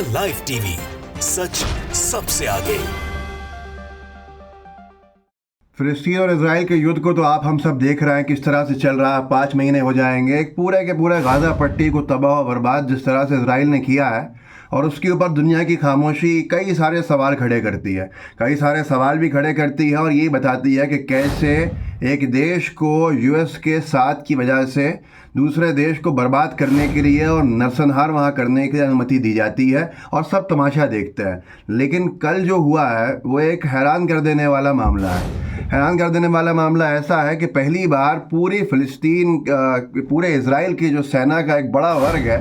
The live TV, सच सबसे आगे। फिलिस्तीन और इजराइल के युद्ध को तो हम सब देख रहे हैं किस तरह से चल रहा है। 5 महीने हो जाएंगे। एक पूरे के पूरे गाजा पट्टी को तबाह और बर्बाद जिस तरह से इजराइल ने किया है, और उसके ऊपर दुनिया की खामोशी कई सारे सवाल खड़े करती है। कई सारे सवाल भी खड़े करती है और ये बताती है कि कैसे एक देश को यूएस के साथ की वजह से दूसरे देश को बर्बाद करने के लिए और नरसंहार वहाँ करने की अनुमति दी जाती है और सब तमाशा देखते हैं। लेकिन कल जो हुआ है वो एक हैरान कर देने वाला मामला है। हैरान कर देने वाला मामला ऐसा है कि पहली बार पूरी फ़िलिस्तीन पूरे इजराइल की जो सेना का एक बड़ा वर्ग है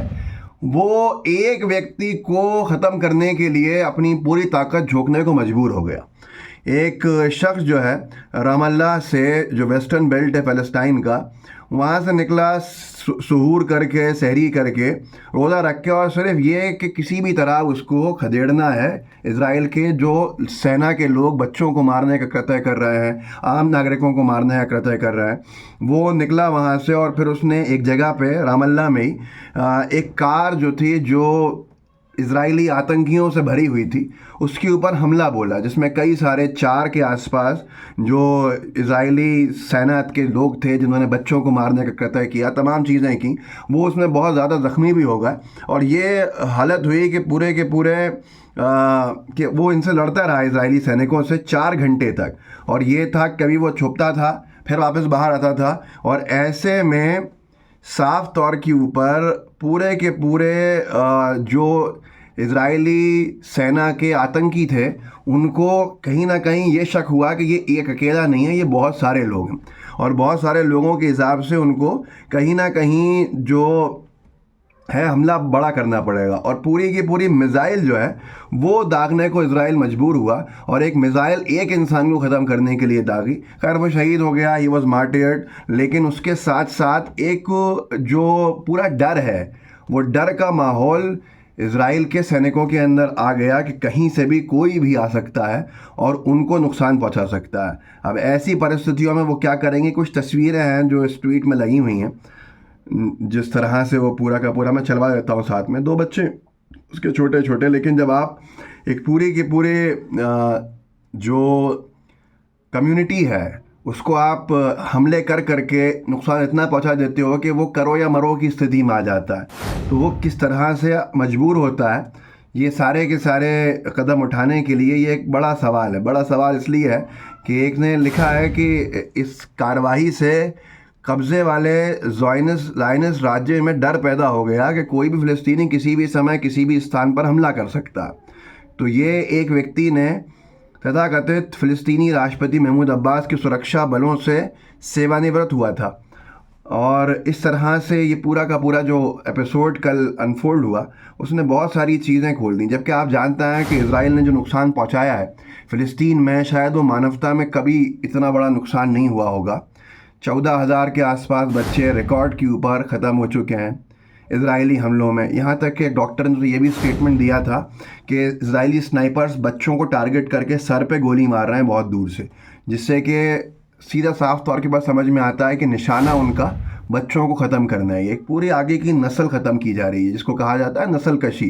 वो एक व्यक्ति को ख़त्म करने के लिए अपनी पूरी ताकत झोंकने को मजबूर हो गया। एक शख्स जो है रामल्ला से, जो वेस्टर्न बेल्ट है फ़लस्तीन का, वहाँ से निकला सुहूर करके, सहरी करके, रोज़ा रख के, और सिर्फ ये कि किसी भी तरह उसको खदेड़ना है। इजराइल के जो सेना के लोग बच्चों को मारने का कृत्य कर रहे हैं, आम नागरिकों को मारने का कृत्य कर रहे हैं, वो निकला वहाँ से। और फिर उसने एक जगह पे रामल्ला में ही एक कार जो थी, जो इजरायली आतंकियों से भरी हुई थी, उसके ऊपर हमला बोला, जिसमें कई सारे 4 के आसपास जो इजरायली सेना के लोग थे जिन्होंने बच्चों को मारने का कृत्य किया, तमाम चीज़ें की, वो उसमें बहुत ज़्यादा ज़ख्मी भी हो गए। और ये हालत हुई कि पूरे के पूरे कि वो इनसे लड़ता रहा इजरायली सैनिकों से 4 घंटे तक। और ये था, कभी वो छुपता था फिर वापस बाहर आता था, और ऐसे में साफ तौर के ऊपर पूरे के पूरे जो इजरायली सेना के आतंकी थे उनको कहीं ना कहीं ये शक हुआ कि ये एक अकेला नहीं है, ये बहुत सारे लोग हैं। और बहुत सारे लोगों के हिसाब से उनको कहीं ना कहीं जो है हमला बड़ा करना पड़ेगा। और पूरी की पूरी मिसाइल जो है वो दागने को इजराइल मजबूर हुआ, और एक मिसाइल एक इंसान को ख़त्म करने के लिए दागी। खैर वो शहीद हो गया, ही वॉज मार्टियर्ड। लेकिन उसके साथ साथ एक जो पूरा डर है, वो डर का माहौल इजराइल के सैनिकों के अंदर आ गया कि कहीं से भी कोई भी आ सकता है और उनको नुकसान पहुंचा सकता है। अब ऐसी परिस्थितियों में वो क्या करेंगे? कुछ तस्वीरें हैं जो इस ट्वीट में लगी हुई हैं, जिस तरह से वो पूरा का पूरा मैं चलवा देता हूँ। साथ में 2 बच्चे उसके छोटे छोटे, लेकिन जब आप एक पूरे के पूरे जो कम्युनिटी है उसको आप हमले कर करके नुकसान इतना पहुंचा देते हो कि वो करो या मरो की स्थिति में आ जाता है, तो वो किस तरह से मजबूर होता है ये सारे के सारे कदम उठाने के लिए। ये एक बड़ा सवाल है। बड़ा सवाल इसलिए है कि एक ने लिखा है कि इस कार्रवाई से कब्ज़े वाले ज़ायनिस्ट राज्य में डर पैदा हो गया कि कोई भी फ़िलिस्तीनी किसी भी समय किसी भी स्थान पर हमला कर सकता। तो ये एक व्यक्ति ने तथाकथित फ़िलिस्तीनी राष्ट्रपति महमूद अब्बास की सुरक्षा बलों से सेवानिवृत्त हुआ था। और इस तरह से ये पूरा का पूरा जो एपिसोड कल अनफोल्ड हुआ, उसने बहुत सारी चीज़ें खोल दी। जबकि आप जानते हैं कि इजराइल ने जो नुकसान पहुंचाया है फ़िलिस्तीन में, शायद वो मानवता में कभी इतना बड़ा नुकसान नहीं हुआ होगा। 14,000 के आसपास बच्चे रिकॉर्ड के ऊपर ख़त्म हो चुके हैं इजरायली हमलों में। यहाँ तक कि एक डॉक्टर ने तो ये भी स्टेटमेंट दिया था कि इजरायली स्नाइपर्स बच्चों को टारगेट करके सर पे गोली मार रहे हैं बहुत दूर से, जिससे कि सीधा साफ तौर के बाद समझ में आता है कि निशाना उनका बच्चों को ख़त्म करना है। एक पूरी आगे की नस्ल ख़त्म की जा रही है, जिसको कहा जाता है नस्ल कशी,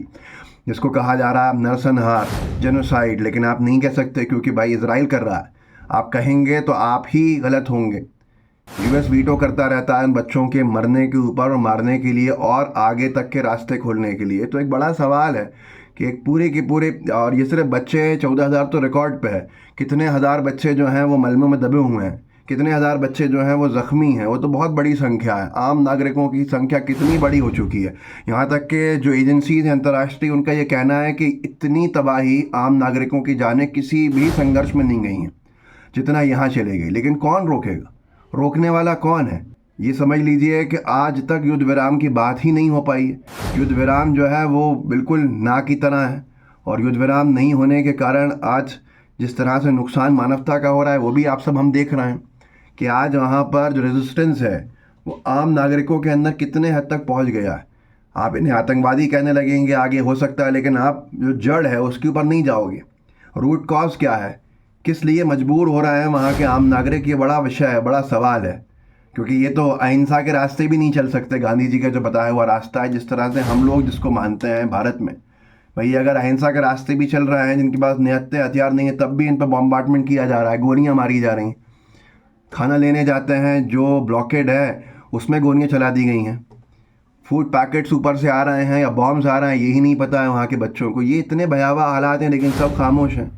जिसको कहा जा रहा है नरसंहार, जेनोसाइड। लेकिन आप नहीं कह सकते क्योंकि भाई इजराइल कर रहा है। आप कहेंगे तो आप ही गलत होंगे। यूएस वीटो करता रहता है बच्चों के मरने के ऊपर और मारने के लिए और आगे तक के रास्ते खोलने के लिए। तो एक बड़ा सवाल है कि एक पूरे के पूरे, और ये सिर्फ बच्चे 14,000 तो रिकॉर्ड पे है, कितने हज़ार बच्चे जो हैं वो मलबों में दबे हुए हैं, कितने हज़ार बच्चे जो हैं वो ज़ख्मी हैं, वो तो बहुत बड़ी संख्या है। आम नागरिकों की संख्या कितनी बड़ी हो चुकी है। यहाँ तक कि जो एजेंसीज हैं अंतर्राष्ट्रीय, उनका ये कहना है कि इतनी तबाही आम नागरिकों की जानें किसी भी संघर्ष में नहीं गई हैं जितना यहाँ चले गई। लेकिन कौन रोकेगा? रोकने वाला कौन है? ये समझ लीजिए कि आज तक युद्ध विराम की बात ही नहीं हो पाई है। युद्ध विराम जो है वो बिल्कुल ना की तरह है, और युद्ध विराम नहीं होने के कारण आज जिस तरह से नुकसान मानवता का हो रहा है वो भी आप सब हम देख रहे हैं कि आज वहाँ पर जो रेजिस्टेंस है वो आम नागरिकों के अंदर कितने हद तक पहुँच गया है। आप इन्हें आतंकवादी कहने लगेंगे आगे हो सकता है, लेकिन आप जो जड़ है उसके ऊपर नहीं जाओगे। रूट कॉज क्या है, किस लिए मजबूर हो रहा है वहाँ के आम नागरिक, ये बड़ा विषय है, बड़ा सवाल है। क्योंकि ये तो अहिंसा के रास्ते भी नहीं चल सकते। गांधी जी का जो बताया हुआ रास्ता है, जिस तरह से हम लोग जिसको मानते हैं भारत में, भाई अगर अहिंसा के रास्ते भी चल रहे हैं, जिनके पास निहत्थे हथियार नहीं है, तब भी इन पर बॉम्बार्डमेंट किया जा रहा है, गोलियां मारी जा रही हैं। खाना लेने जाते हैं, जो ब्लॉकेड है उसमें गोलियां चला दी गई हैं। फूड पैकेट्स ऊपर से आ रहे हैं या बॉम्ब्स आ रहे हैं, यही नहीं पता है वहाँ के बच्चों को। ये इतने भयावह हालात हैं, लेकिन सब खामोश हैं,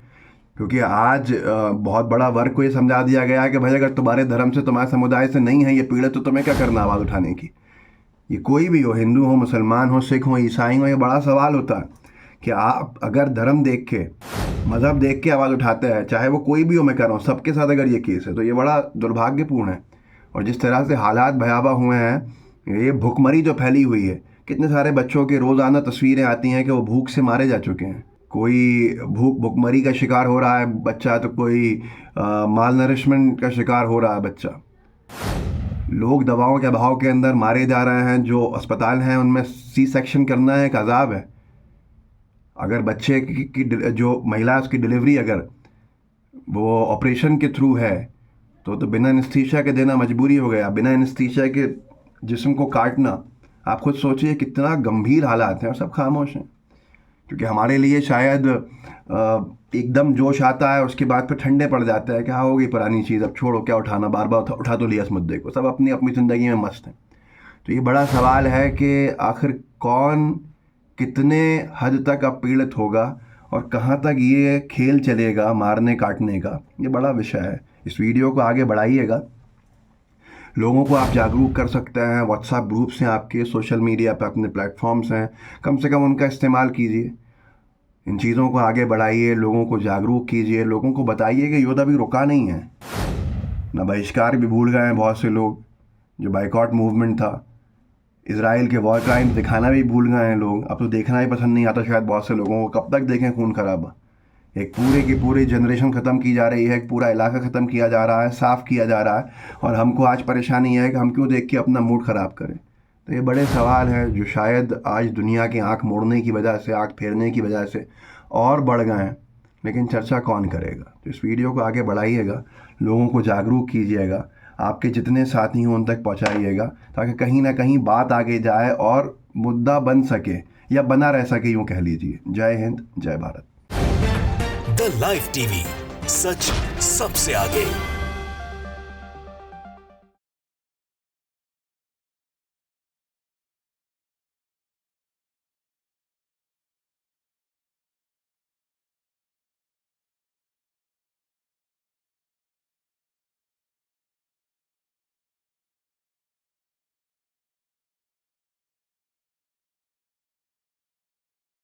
क्योंकि आज बहुत बड़ा वर्ग को ये समझा दिया गया है कि भाई अगर तुम्हारे धर्म से, तुम्हारे समुदाय से नहीं है ये पीड़ित, तो तुम्हें क्या करना आवाज़ उठाने की। ये कोई भी हो, हिंदू हो, मुसलमान हो, सिख हो, ईसाई हो, ये बड़ा सवाल होता है कि आप अगर धर्म देख के, मज़हब देख के आवाज़ उठाते हैं, चाहे वो कोई भी हो, मैं कह रहा हूँ सबके साथ अगर ये केस है, तो ये बड़ा दुर्भाग्यपूर्ण है। और जिस तरह से हालात भयावह हुए हैं, ये भूखमरी जो फैली हुई है, कितने सारे बच्चों के रोज़ाना तस्वीरें आती हैं कि वो भूख से मारे जा चुके हैं। कोई भूखमरी का शिकार हो रहा है बच्चा, तो कोई माल नरिशमेंट का शिकार हो रहा है बच्चा। लोग दवाओं के अभाव के अंदर मारे जा रहे हैं। जो अस्पताल हैं उनमें सी सेक्शन करना एक अजाब है। अगर बच्चे की जो महिला उसकी डिलीवरी अगर वो ऑपरेशन के थ्रू है, तो बिना एनेस्थीसिया के देना मजबूरी हो गया। बिना एनेस्थीसिया के जिस्म को काटना, आप खुद सोचिए कितना गंभीर हालात हैं, और सब खामोश हैं। क्योंकि हमारे लिए शायद एकदम जोश आता है, उसके बाद फिर ठंडे पड़ जाता है कि हाँ हो गई पुरानी चीज़, अब छोड़ो, क्या उठाना, बार बार उठा तो लिया इस मुद्दे को। सब अपनी अपनी ज़िंदगी में मस्त हैं। तो ये बड़ा सवाल है कि आखिर कौन कितने हद तक अब पीड़ित होगा और कहाँ तक ये खेल चलेगा मारने काटने का। ये बड़ा विषय है। इस वीडियो को आगे बढ़ाइएगा, लोगों को आप जागरूक कर सकते हैं। व्हाट्सएप ग्रुप्स हैं आपके, सोशल मीडिया पर अपने प्लेटफॉर्म्स हैं, कम से कम उनका इस्तेमाल कीजिए। इन चीज़ों को आगे बढ़ाइए, लोगों को जागरूक कीजिए, लोगों को बताइए कि युद्ध अभी रुका नहीं है। ना बहिष्कार भी भूल गए हैं बहुत से लोग, जो बाइकॉट मूवमेंट था। इजराइल के वॉर क्राइम्स दिखाना भी भूल गए हैं लोग। अब तो देखना ही पसंद नहीं आता शायद बहुत से लोगों को। कब तक देखें खून खराबा। एक पूरे की पूरी जनरेशन ख़त्म की जा रही है, एक पूरा इलाका ख़त्म किया जा रहा है, साफ़ किया जा रहा है, और हमको आज परेशानी है कि हम क्यों देख के अपना मूड ख़राब करें। तो ये बड़े सवाल हैं जो शायद आज दुनिया की आंख मोड़ने की वजह से, आंख फेरने की वजह से और बढ़ गए हैं, लेकिन चर्चा कौन करेगा। तो इस वीडियो को आगे बढ़ाइएगा, लोगों को जागरूक कीजिएगा, आपके जितने साथी हों उन तक पहुँचाइएगा, ताकि कहीं ना कहीं बात आगे जाए और मुद्दा बन सके या बना रह सके, यूँ कह लीजिए। जय हिंद, जय भारत। द लाइव टीवी, सच सबसे आगे।